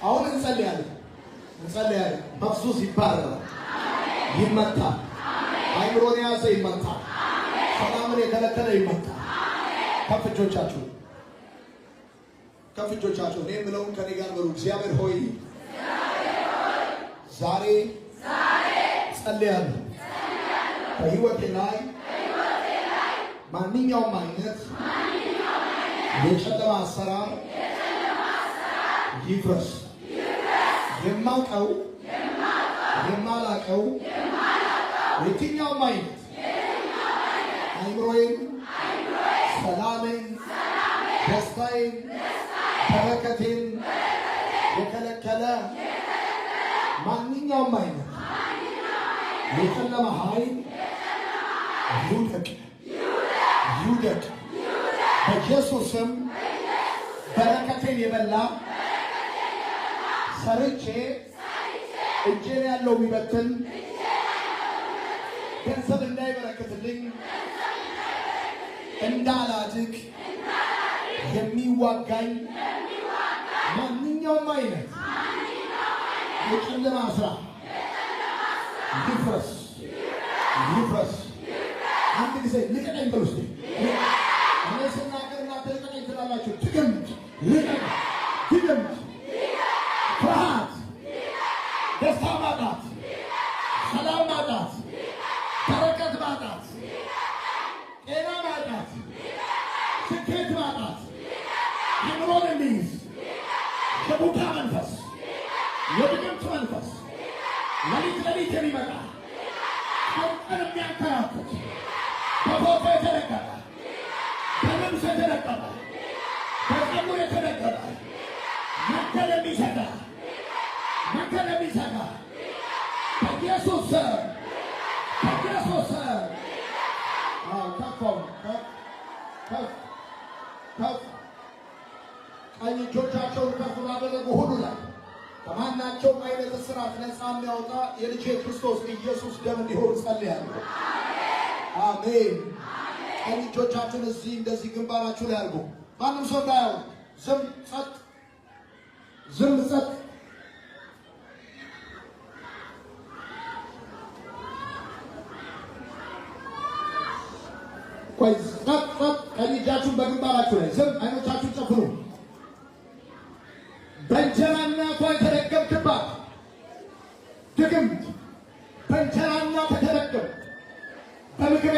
አሁን እንጸልያለን። መፍሱስ ይባረራል፣ ይመታል። አይምሮን የያዘ ይመታል። ሰላምን የከለከለ ይመታል። ከፍ እጆቻችሁ እኔ የምለውን ከኔ ጋር በሉ። እግዚአብሔር ሆይ ዛሬ ጸልያለሁ በሕይወቴ ላይ ማንኛውም አይነት የጨለማ አሰራር ይፍረስ። የማውቀው የማላውቀው የትኛውም አይነት አይምሮዬን፣ ሰላሜን፣ ደስታዬን፣ በረከቴን የከለከለ ማንኛውም አይነት የጨለማ ኃይል ይውደቅ በኢየሱስ ስም። በረከቴን የበላ ሰርቼ እጄን ያለው የሚበትን ገንዘብ እንዳይበረክትልኝ እንዳላድግ የሚዋጋኝ ማንኛውም አይነት የጨለማ ስራ ይፍረስ። አንድ ጊዜ ልቀቀኝ በሉ እስቲ። እኔ ስናገር እናንተ ልቀቀኝ ትላላችሁ። ድገምት። ፍርሃት፣ ደስታ ማጣት፣ ሰላም ማጣት፣ በረከት ማጣት፣ ጤና ማጣት፣ ስኬት ማጣት፣ አእምሮን እንዲይዝ የቡታ መንፈስ፣ የድግምት መንፈስ ሌሊት የሚመጣ ቀን የሚያንከራትት በፎቶ የተለቀቀ በልብስ የተለቀቀ በፀጉር የተለቀቀ መንገድ የሚዘጋ በኢየሱስ ስም ከፍ ቀኝ እጆቻቸውን ከፍ ባደረጉ ሁሉ ላይ ከማናቸውም አይነት እስራት ነፃ የሚያወጣ የልጄ ክርስቶስ ኢየሱስ ደም እንዲሆን ጸልያለሁ። አሜን። ቀኝ እጆቻችሁን እዚህ እንደዚህ ግንባራችሁ ላይ አድርጉ። ማንም ሰው እንዳያው። ዝም ጸጥ። ቆይ ጸጥ። ቀኝ እጃችሁን በግንባራችሁ ላይ ዝም። አይኖቻችሁን ጨፍኑ። በእንጀራ እናቷ የተረገምክባት ድግምት በእንጀራ እናቷ ተረገም። በምግብ